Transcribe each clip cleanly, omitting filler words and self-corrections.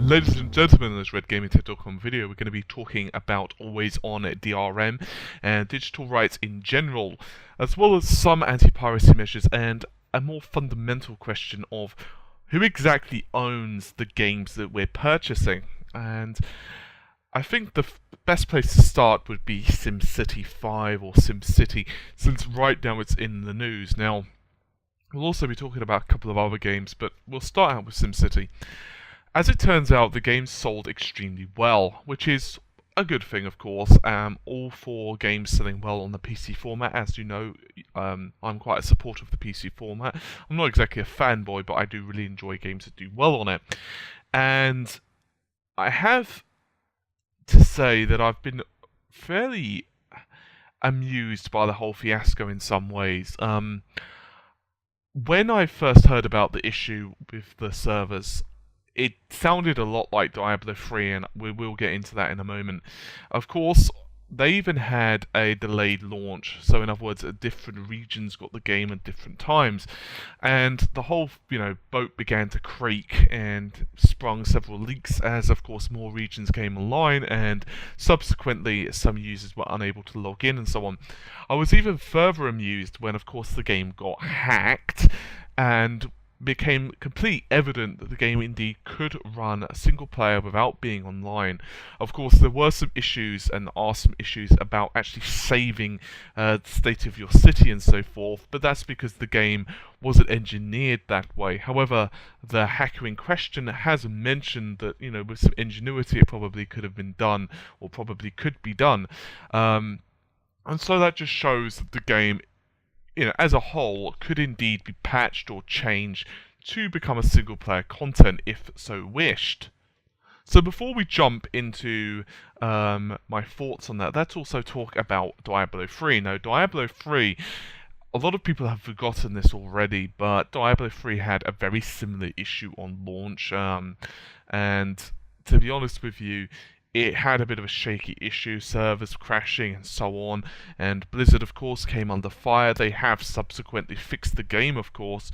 Ladies and gentlemen, in this RedGamingTech.com video, we're going to be talking about Always On DRM and digital rights in general, as well as some anti-piracy measures and a more fundamental question of who exactly owns the games that we're purchasing. And I think the best place to start would be SimCity 5 or SimCity, since right now it's in the news. Now, we'll also be talking about a couple of other games, but we'll start out with SimCity. As it turns out, the game sold extremely well, which is a good thing, of course. All four games selling well on the PC format. As you know, I'm quite a supporter of the PC format. I'm not exactly a fanboy, but I do really enjoy games that do well on it. And I have to say that I've been fairly amused by the whole fiasco in some ways. When I first heard about the issue with the servers, it sounded a lot like Diablo 3, and we will get into that in a moment. Of course, they even had a delayed launch, so in other words, different regions got the game at different times, and the whole, boat began to creak and sprung several leaks as, of course, more regions came online, and subsequently some users were unable to log in and so on. I was even further amused when, of course, the game got hacked, and became completely evident that the game indeed could run a single player without being online. Of course, there were some issues, and are some issues about actually saving the state of your city and so forth, but that's because the game wasn't engineered that way. However, the hacker in question has mentioned that, with some ingenuity it probably could have been done, or probably could be done. And so that just shows that the game, as a whole, could indeed be patched or changed to become a single-player content if so wished. So before we jump into my thoughts on that, let's also talk about Diablo 3. Now, Diablo 3, a lot of people have forgotten this already, but Diablo 3 had a very similar issue on launch, and to be honest with you, it had a bit of a shaky issue, servers crashing and so on, and Blizzard, of course, came under fire. They have subsequently fixed the game, of course,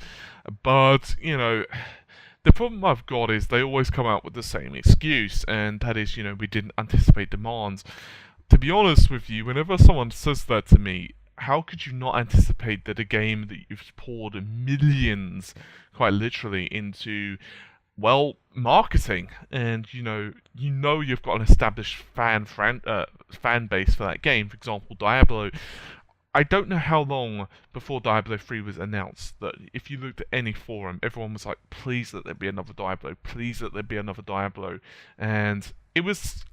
but, the problem I've got is they always come out with the same excuse, and that is, we didn't anticipate demands. To be honest with you, whenever someone says that to me, how could you not anticipate that a game that you've poured millions, quite literally, into, well, marketing, and you've got an established fan base for that game. For example, Diablo. I don't know how long before Diablo 3 was announced that if you looked at any forum, everyone was like, please let there be another Diablo, please let there be another Diablo. And it was,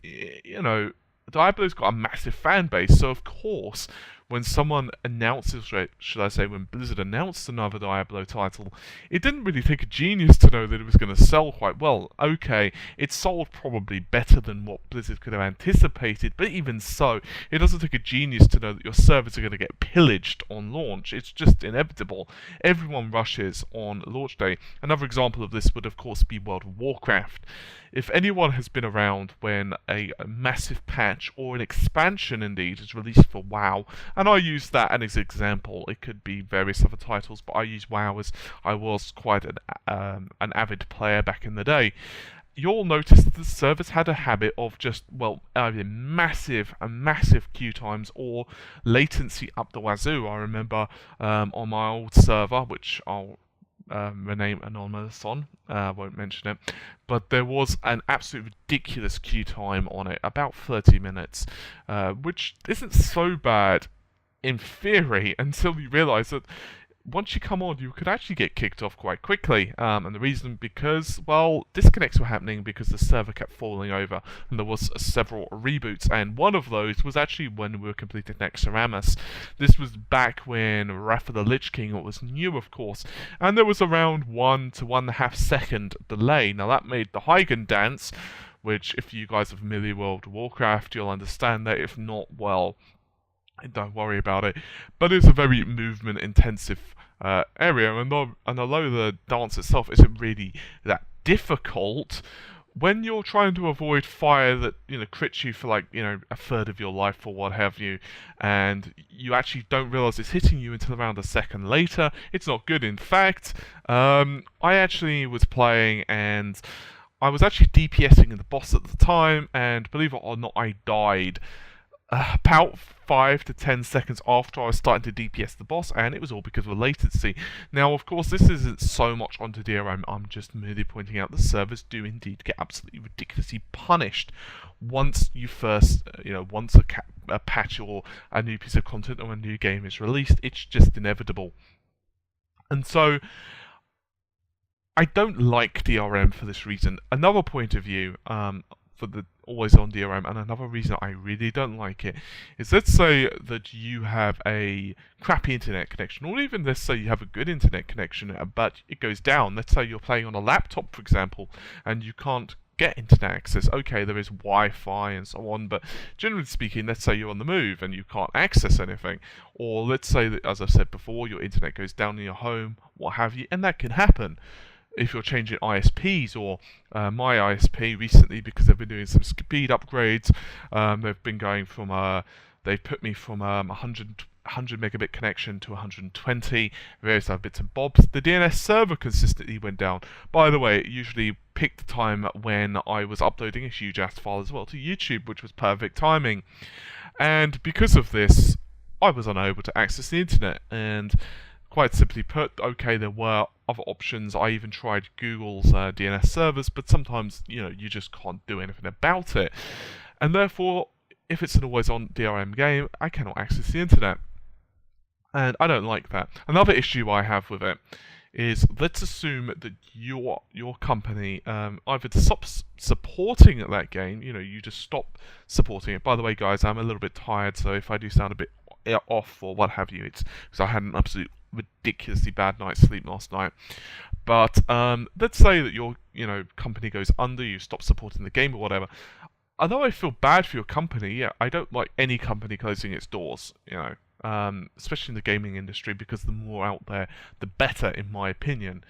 Diablo's got a massive fan base, so of course, when someone announces, should I say, when Blizzard announced another Diablo title, it didn't really take a genius to know that it was going to sell quite well. Okay, it sold probably better than what Blizzard could have anticipated, but even so, it doesn't take a genius to know that your servers are going to get pillaged on launch. It's just inevitable. Everyone rushes on launch day. Another example of this would, of course, be World of Warcraft. If anyone has been around when a massive patch or an expansion indeed is released for WoW, and I use that as an example, it could be various other titles, but I use WoW as I was quite an avid player back in the day, you'll notice that the servers had a habit of just, either massive queue times or latency up the wazoo. I remember on my old server, which I'll rename anonymous on, won't mention it, but there was an absolute ridiculous queue time on it, about 30 minutes, which isn't so bad in theory until you realise that once you come on, you could actually get kicked off quite quickly, and the reason because, disconnects were happening because the server kept falling over, and there was several reboots, and one of those was actually when we were completing Nexaramus. This was back when Wrath of the Lich King was new, of course, and there was around 1 to 1.5 second delay. Now that made the Hygen dance, which if you guys are familiar with World of Warcraft, you'll understand that. If not, don't worry about it. But it's a very movement-intensive area, and although the dance itself isn't really that difficult, when you're trying to avoid fire that crits you for a third of your life or what have you, and you actually don't realize it's hitting you until around a second later, it's not good. In fact, I actually was playing and I was actually DPSing the boss at the time, and believe it or not, I died about 5 to 10 seconds after I was starting to DPS the boss, and it was all because of latency. Now, of course, this isn't so much onto DRM. I'm just merely pointing out the servers do indeed get absolutely ridiculously punished once you first, once a patch or a new piece of content or a new game is released. It's just inevitable. And so, I don't like DRM for this reason. Another point of view, for the Always On DRM, and another reason I really don't like it is, let's say that you have a crappy internet connection, or even let's say you have a good internet connection, but it goes down. Let's say you're playing on a laptop, for example, and you can't get internet access. Okay, there is Wi-Fi and so on, but generally speaking, let's say you're on the move and you can't access anything, or let's say that, as I've said before, your internet goes down in your home, what have you, and that can happen if you're changing ISPs, or my ISP recently, because they've been doing some speed upgrades. They've been going from they've put me from 100 megabit connection to 120, various other bits and bobs. The DNS server consistently went down. By the way, it usually picked the time when I was uploading a huge ass file as well to YouTube, which was perfect timing. And because of this, I was unable to access the internet. And quite simply put, okay, there were other options. I even tried Google's DNS servers, but sometimes, you just can't do anything about it. And therefore, if it's an always-on DRM game, I cannot access the internet. And I don't like that. Another issue I have with it is, let's assume that your company either stops supporting that game, you just stop supporting it. By the way, guys, I'm a little bit tired, so if I do sound a bit off or what have you, it's because I had an absolute ridiculously bad night's sleep last night. But let's say that your company goes under, you stop supporting the game or whatever. Although I feel bad for your company, yeah, I don't like any company closing its doors, especially in the gaming industry, because the more out there, the better, in my opinion.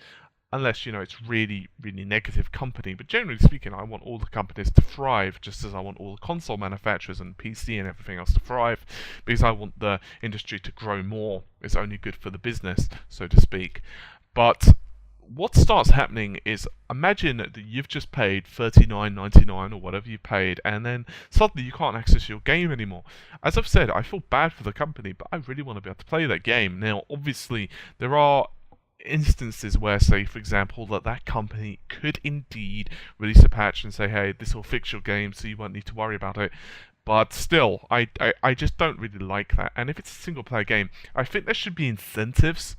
Unless, it's really, really negative company. But generally speaking, I want all the companies to thrive, just as I want all the console manufacturers and PC and everything else to thrive, because I want the industry to grow more. It's only good for the business, so to speak. But what starts happening is, imagine that you've just paid $39.99 or whatever you paid, and then suddenly you can't access your game anymore. As I've said, I feel bad for the company, but I really want to be able to play that game. Now, obviously, there are instances where, say, for example, that company could indeed release a patch and say, hey, this will fix your game so you won't need to worry about it. But still, I just don't really like that. And if it's a single player game, I think there should be incentives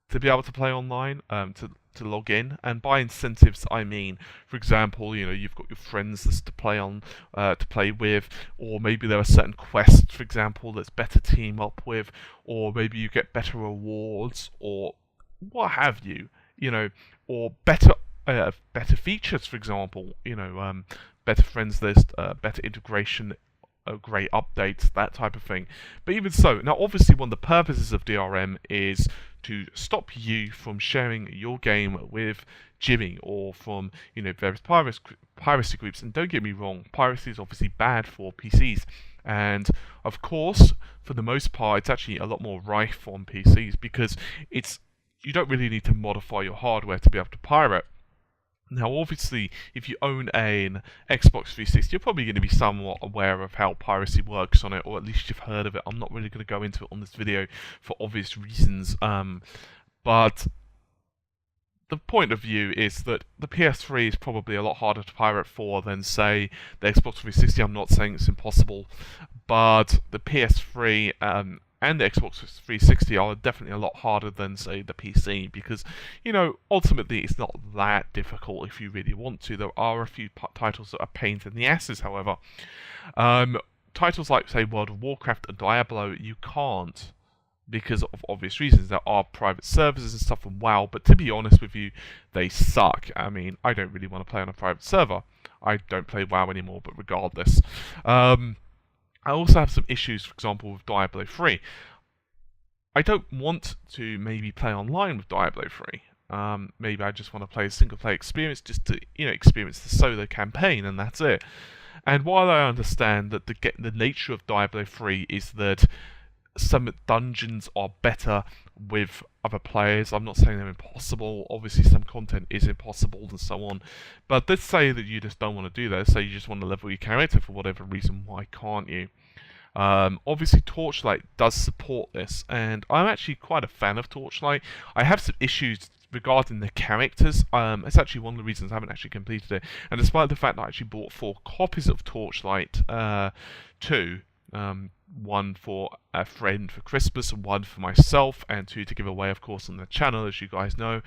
to be able to play online, to log in. And by incentives, I mean, for example, you've got your friends to play on, to play with, or maybe there are certain quests, for example, that's better team up with, or maybe you get better rewards, or what have you, or better features, for example, better friends list, better integration, great updates, that type of thing. But even so, now obviously one of the purposes of DRM is to stop you from sharing your game with Jimmy, or from various piracy groups. And don't get me wrong, piracy is obviously bad for PCs. And of course, for the most part, it's actually a lot more rife on PCs, because you don't really need to modify your hardware to be able to pirate. Now, obviously, if you own an Xbox 360, you're probably going to be somewhat aware of how piracy works on it, or at least you've heard of it. I'm not really going to go into it on this video for obvious reasons, but the point of view is that the PS3 is probably a lot harder to pirate for than, say, the Xbox 360. I'm not saying it's impossible, but the PS3 and the Xbox 360 are definitely a lot harder than, say, the PC, because, ultimately it's not that difficult if you really want to. There are a few titles that are pains in the asses, however. Titles like, say, World of Warcraft and Diablo, you can't, because of obvious reasons. There are private servers and stuff on WoW, but to be honest with you, they suck. I mean, I don't really want to play on a private server. I don't play WoW anymore, but regardless. I also have some issues, for example, with Diablo 3. I don't want to maybe play online with Diablo 3. Maybe I just want to play a single-player experience, just to experience the solo campaign, and that's it. And while I understand that the nature of Diablo 3 is that some dungeons are better with other players. I'm not saying they're impossible. Obviously, some content is impossible and so on. But let's say that you just don't want to do that. Let's say you just want to level your character for whatever reason. Why can't you? Obviously, Torchlight does support this, and I'm actually quite a fan of Torchlight. I have some issues regarding the characters. It's actually one of the reasons I haven't actually completed it. And despite the fact that I actually bought 4 copies of Torchlight 2, one for a friend for Christmas, and 1 for myself, and 2 to give away, of course, on the channel, as you guys know.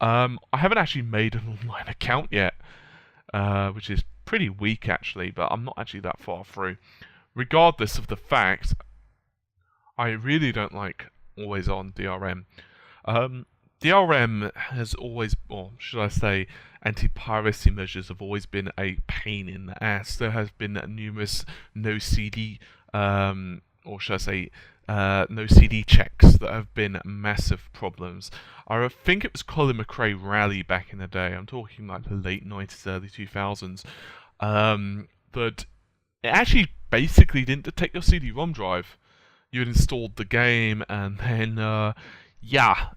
I haven't actually made an online account yet, which is pretty weak actually, but I'm not actually that far through. Regardless of the fact, I really don't like Always On DRM. DRM has always, or should I say, anti-piracy measures have always been a pain in the ass. There has been numerous no CD, or should I say, no CD checks that have been massive problems. I think it was Colin McRae Rally back in the day. I'm talking like the late 90s, early 2000s. That it actually basically didn't detect your CD-ROM drive. You had installed the game, and then, yeah,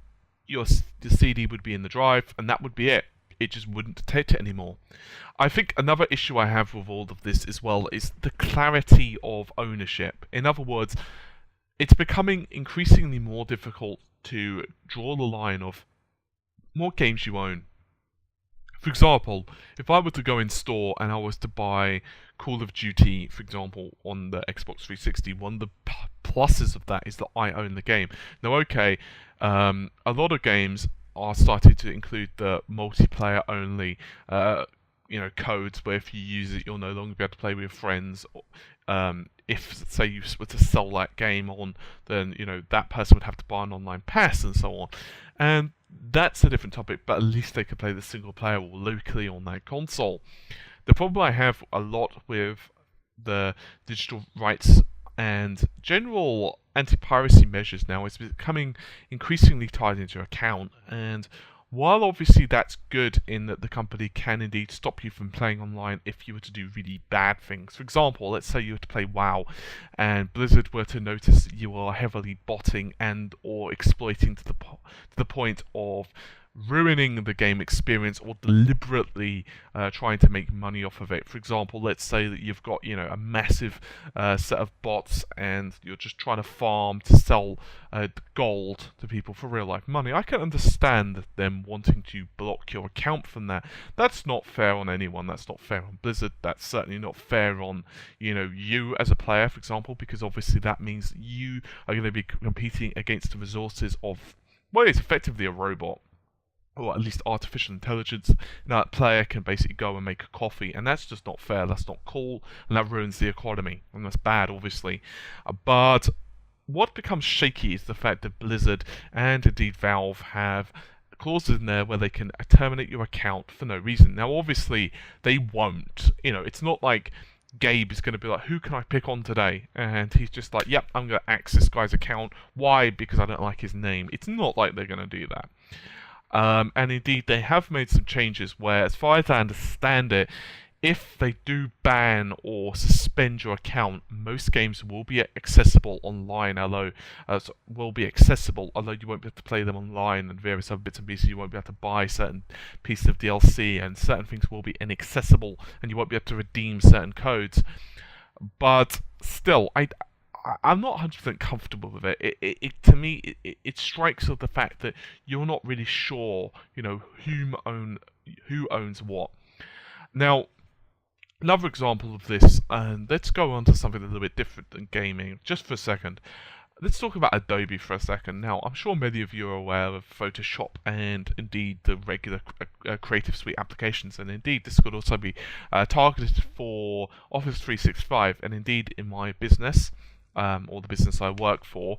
your CD would be in the drive, and that would be it. It just wouldn't detect it anymore. I think another issue I have with all of this as well is the clarity of ownership. In other words, it's becoming increasingly more difficult to draw the line of what games you own. For example, if I were to go in store and I was to buy Call of Duty, for example, on the Xbox 360, one of the pluses of that is that I own the game. Now, okay, a lot of games are starting to include the multiplayer only, codes where if you use it, you'll no longer be able to play with your friends. If, say, you were to sell that game on, then, that person would have to buy an online pass and so on. And that's a different topic, but at least they can play the single player locally on that console. The problem I have a lot with the digital rights and general anti-piracy measures now is becoming increasingly tied into account. And while obviously that's good in that the company can indeed stop you from playing online if you were to do really bad things. For example, let's say you were to play WoW and Blizzard were to notice that you are heavily botting and or exploiting to the point of ruining the game experience or deliberately trying to make money off of it. For example, let's say that you've got a massive set of bots and you're just trying to farm to sell gold to people for real life money. I can understand them wanting to block your account from that. That's not fair on anyone. That's not fair on Blizzard. That's certainly not fair on you as a player, for example, because obviously that means you are going to be competing against the resources of, well, it's effectively a robot, or at least artificial intelligence. Now that player can basically go and make a coffee, and that's just not fair, that's not cool, and that ruins the economy, and that's bad, obviously. But what becomes shaky is the fact that Blizzard and indeed Valve have clauses in there where they can terminate your account for no reason. Now obviously they won't. It's not like Gabe is going to be like, who can I pick on today? And he's just like, yep, I'm going to axe this guy's account. Why? Because I don't like his name. It's not like they're going to do that. And indeed, they have made some changes where, as far as I understand it, if they do ban or suspend your account, most games will be accessible online, although you won't be able to play them online, and various other bits and pieces. You won't be able to buy certain pieces of DLC, and certain things will be inaccessible, and you won't be able to redeem certain codes. But still, I'm not 100% comfortable with it. To me, it strikes with the fact that you're not really sure, who owns what. Now, another example of this, and let's go on to something a little bit different than gaming, just for a second. Let's talk about Adobe for a second. Now, I'm sure many of you are aware of Photoshop and indeed the regular Creative Suite applications, and indeed this could also be targeted for Office 365, and indeed in my business, or the business I work for,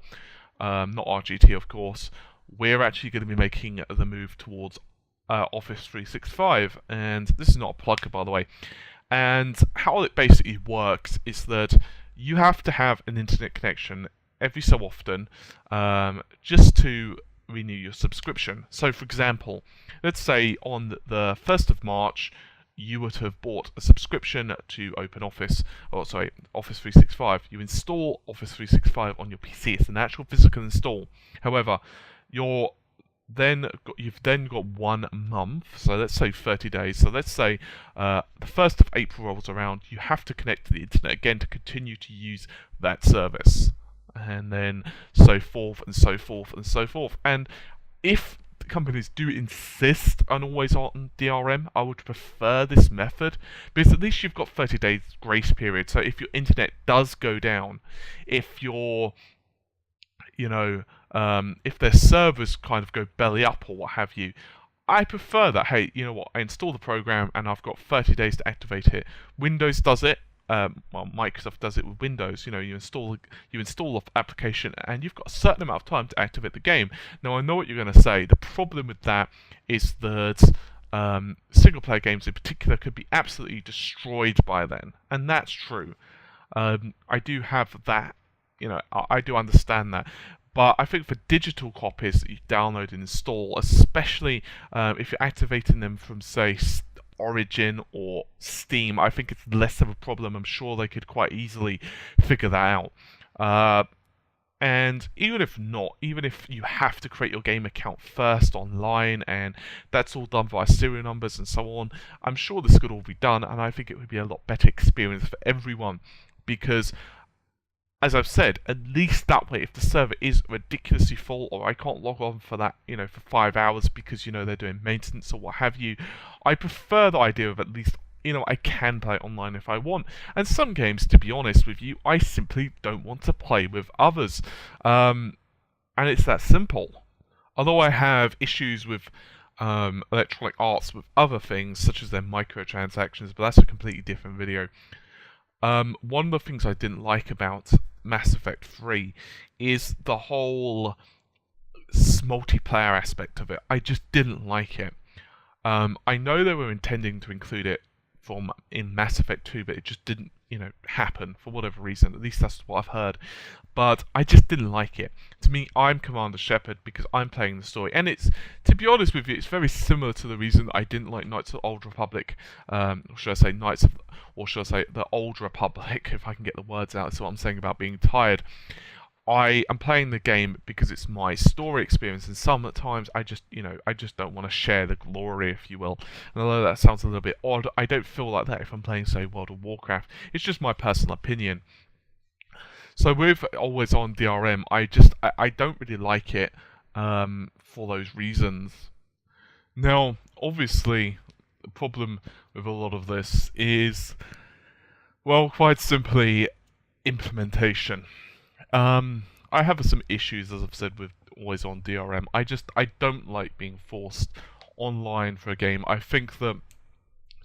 not RGT of course, we're actually going to be making the move towards Office 365, and this is not a plug, by the way. And how it basically works is that you have to have an internet connection every so often just to renew your subscription. So for example, let's say on the 1st of March you were to have bought a subscription to Office 365. You install Office 365 on your PC. It's an actual physical install. However, you've then got 1 month, so let's say 30 days. So let's say the 1st of April rolls around, you have to connect to the internet again to continue to use that service, and then so forth and so forth and so forth. And if the companies do insist on always on DRM, I would prefer this method, because at least you've got 30 days grace period. So if your internet does go down, if your if their servers kind of go belly up or what have you, I prefer that. Hey, you know what? I install the program and I've got 30 days to activate it. Windows does it. Well, Microsoft does it with Windows. You install the application and you've got a certain amount of time to activate the game. Now, I know what you're going to say. The problem with that is that single-player games in particular could be absolutely destroyed by then, and that's true. I do have that. I do understand that. But I think for digital copies that you download and install, especially if you're activating them from, say, Origin or Steam, I think it's less of a problem. I'm sure they could quite easily figure that out. And even if not, even if you have to create your game account first online, and that's all done via serial numbers and so on, I'm sure this could all be done, and I think it would be a lot better experience for everyone, because as I've said, at least that way, if the server is ridiculously full, or I can't log on for that, for 5 hours because, they're doing maintenance or what have you, I prefer the idea of at least, I can play online if I want. And some games, to be honest with you, I simply don't want to play with others. And it's that simple. Although I have issues with Electronic Arts with other things, such as their microtransactions, but that's a completely different video. One of the things I didn't like about Mass Effect 3 is the whole multiplayer aspect of it. I just didn't like it. I know they were intending to include it in Mass Effect 2, but it just didn't, happen for whatever reason. At least that's what I've heard. But I just didn't like it. To me, I'm Commander Shepard because I'm playing the story. And it's, to be honest with you, it's very similar to the reason I didn't like Knights of the Old Republic. Or should I say the Old Republic, if I can get the words out. That's what I'm saying about being tired. I am playing the game because it's my story experience, and sometimes I just don't want to share the glory, if you will. And although that sounds a little bit odd, I don't feel like that if I'm playing, say, World of Warcraft. It's just my personal opinion. So with Always On DRM, I don't really like it for those reasons. Now, obviously, the problem with a lot of this is, well, quite simply, implementation. I have some issues, as I've said, with Always On DRM. I don't like being forced online for a game. I think that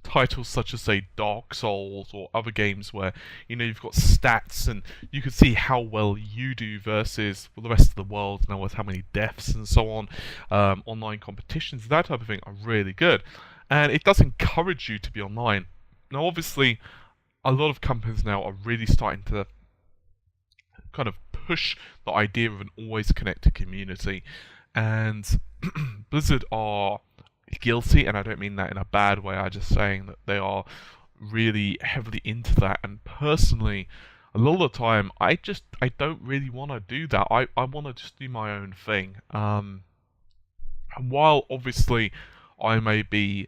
titles such as, say, Dark Souls or other games where, you've got stats and you can see how well you do versus the rest of the world, with how many deaths and so on, online competitions, that type of thing are really good. And it does encourage you to be online. Now, obviously, a lot of companies now are really starting to kind of push the idea of an always connected community, and Blizzard are guilty, and I don't mean that in a bad way. I'm just saying that they are really heavily into that, and personally, a lot of the time, I don't really want to do that. I want to just do my own thing. And while obviously I may be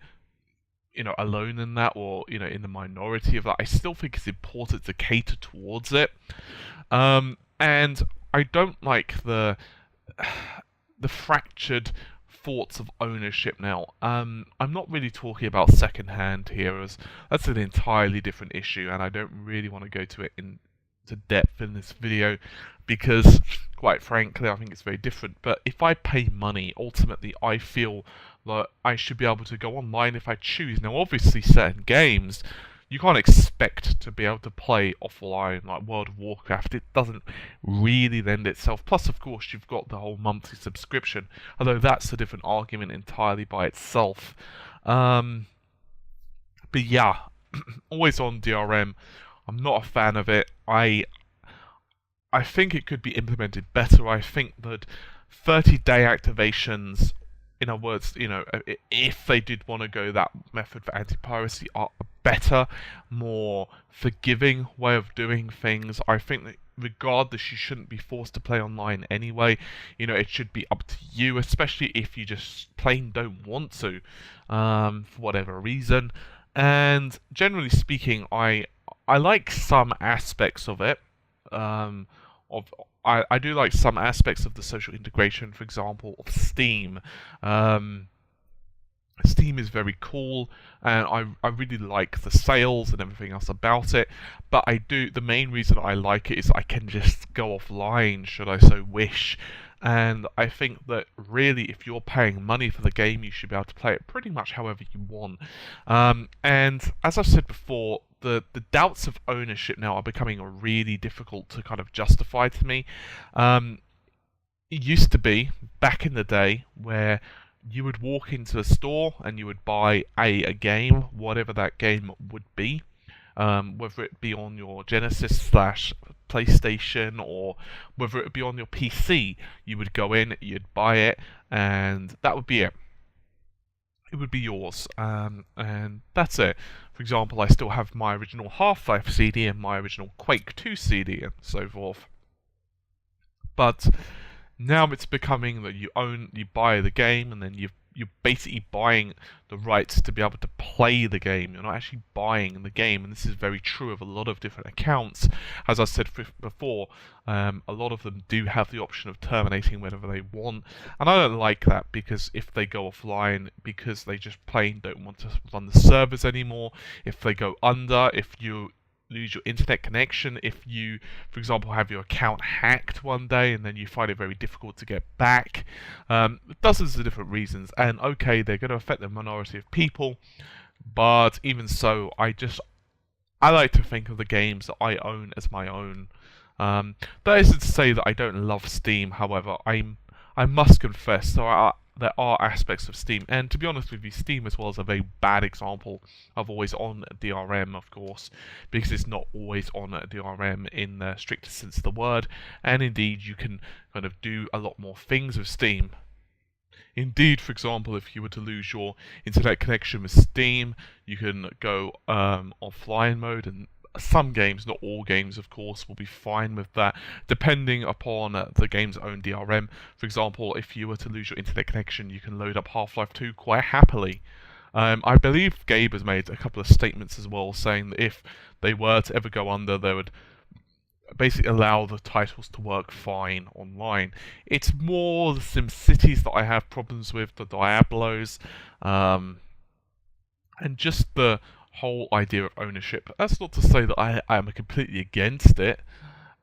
alone in that, or in the minority of that, I still think it's important to cater towards it. And I don't like the fractured thoughts of ownership now. I'm not really talking about second-hand here, as that's an entirely different issue, and I don't really want to go to it into depth in this video, because, quite frankly, I think it's very different. But if I pay money, ultimately, I feel that I should be able to go online if I choose. Now, obviously, certain games, you can't expect to be able to play offline, like World of Warcraft. It doesn't really lend itself. Plus, of course, you've got the whole monthly subscription, although that's a different argument entirely by itself. But yeah, Always On DRM, I'm not a fan of it. I think it could be implemented better. I think that 30-day activations, in other words, if they did want to go that method for anti-piracy, are a better, more forgiving way of doing things. I think that regardless, you shouldn't be forced to play online anyway. You know, it should be up to you, especially if you just plain don't want to, for whatever reason. And generally speaking, I like some aspects of it. Of I do like some aspects of the social integration, for example, of Steam. Um, Steam is very cool, and I really like the sales and everything else about it. But the main reason I like it is I can just go offline should I so wish. And I think that really, if you're paying money for the game, you should be able to play it pretty much however you want. And as I've said before, the doubts of ownership now are becoming really difficult to kind of justify to me. Um, it used to be back in the day where you would walk into a store and you would buy a game, whatever that game would be, whether it be on your Genesis slash PlayStation or whether it be on your PC. You would go in, you'd buy it, and that would be it. It would be yours, and that's it. For example, I still have my original Half-Life CD and my original Quake 2 CD and so forth. But now it's becoming that you buy the game, and then you're basically buying the rights to be able to play the game. You're not actually buying the game, and this is very true of a lot of different accounts. As I said before, a lot of them do have the option of terminating whenever they want, and I don't like that, because if they go offline because they just plain don't want to run the servers anymore, if they go under, if you lose your internet connection, if you, for example, have your account hacked one day and then you find it very difficult to get back, dozens of different reasons. And okay, they're going to affect the minority of people, but even so, I like to think of the games that I own as my own. That isn't to say that I don't love Steam. However, I must confess there are aspects of Steam, and to be honest with you, Steam as well is a very bad example of always on DRM, of course, because it's not always on DRM in the strictest sense of the word, and indeed you can kind of do a lot more things with Steam. Indeed, for example, if you were to lose your internet connection with Steam, you can go offline mode, and some games, not all games of course, will be fine with that, depending upon the game's own DRM. For example, if you were to lose your internet connection, you can load up Half-Life 2 quite happily. I believe Gabe has made a couple of statements as well, saying that if they were to ever go under, they would basically allow the titles to work fine online. It's more the SimCities that I have problems with, the Diablos, and just the whole idea of ownership. That's not to say that I am completely against it,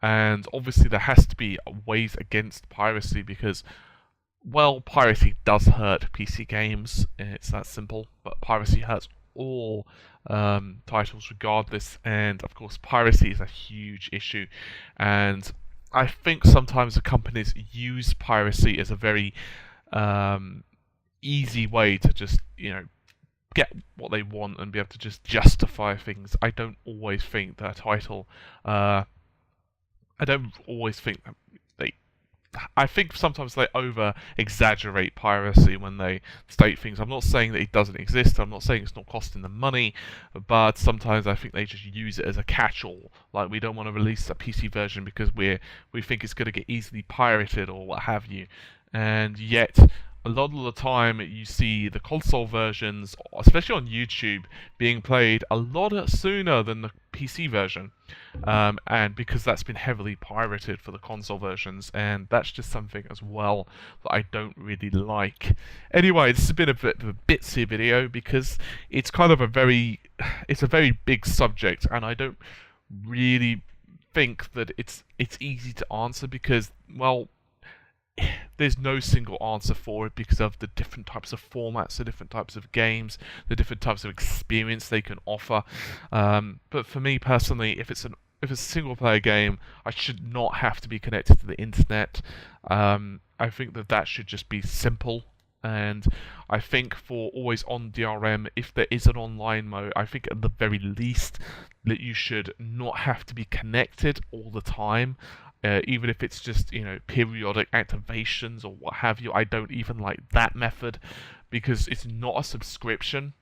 and obviously there has to be ways against piracy, because, well, piracy does hurt PC games, it's that simple, but piracy hurts all titles regardless, and of course piracy is a huge issue, and I think sometimes the companies use piracy as a very easy way to just, get what they want and be able to just justify things. I don't always think that a title, I don't always think that I think sometimes they over-exaggerate piracy when they state things. I'm not saying that it doesn't exist, I'm not saying it's not costing them money, but sometimes I think they just use it as a catch-all. Like, we don't want to release a PC version because we think it's going to get easily pirated or what have you. And yet, a lot of the time you see the console versions, especially on YouTube, being played a lot sooner than the PC version, and because that's been heavily pirated for the console versions, and that's just something as well that I don't really like. Anyway, this has been a bit of a bitsy video because it's kind of it's a very big subject, and I don't really think that it's easy to answer because, well, there's no single answer for it because of the different types of formats, the different types of games, the different types of experience they can offer. But for me personally, if it's a single player game, I should not have to be connected to the internet. I think that should just be simple. And I think for Always On DRM, if there is an online mode, I think at the very least that you should not have to be connected all the time. Even if it's just, periodic activations or what have you. I don't even like that method because it's not a subscription,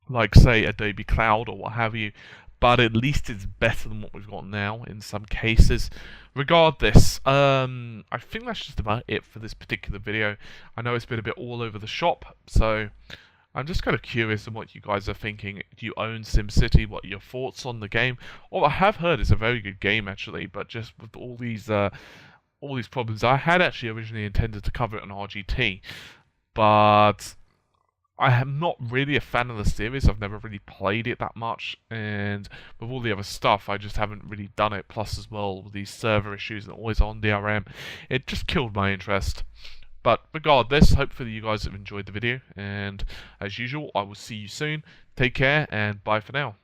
like, say, Adobe Cloud or what have you. but at least it's better than what we've got now in some cases. Regardless, I think that's just about it for this particular video. I know it's been a bit all over the shop, so I'm just kind of curious on what you guys are thinking. Do you own SimCity? What are your thoughts on the game? Well, I have heard it's a very good game actually, but just with all these problems, I had actually originally intended to cover it on RGT, but I am not really a fan of the series. I've never really played it that much, and with all the other stuff, I just haven't really done it. Plus, as well, with these server issues and Always On DRM, it just killed my interest. But regardless, hopefully you guys have enjoyed the video, and as usual, I will see you soon. Take care, and bye for now.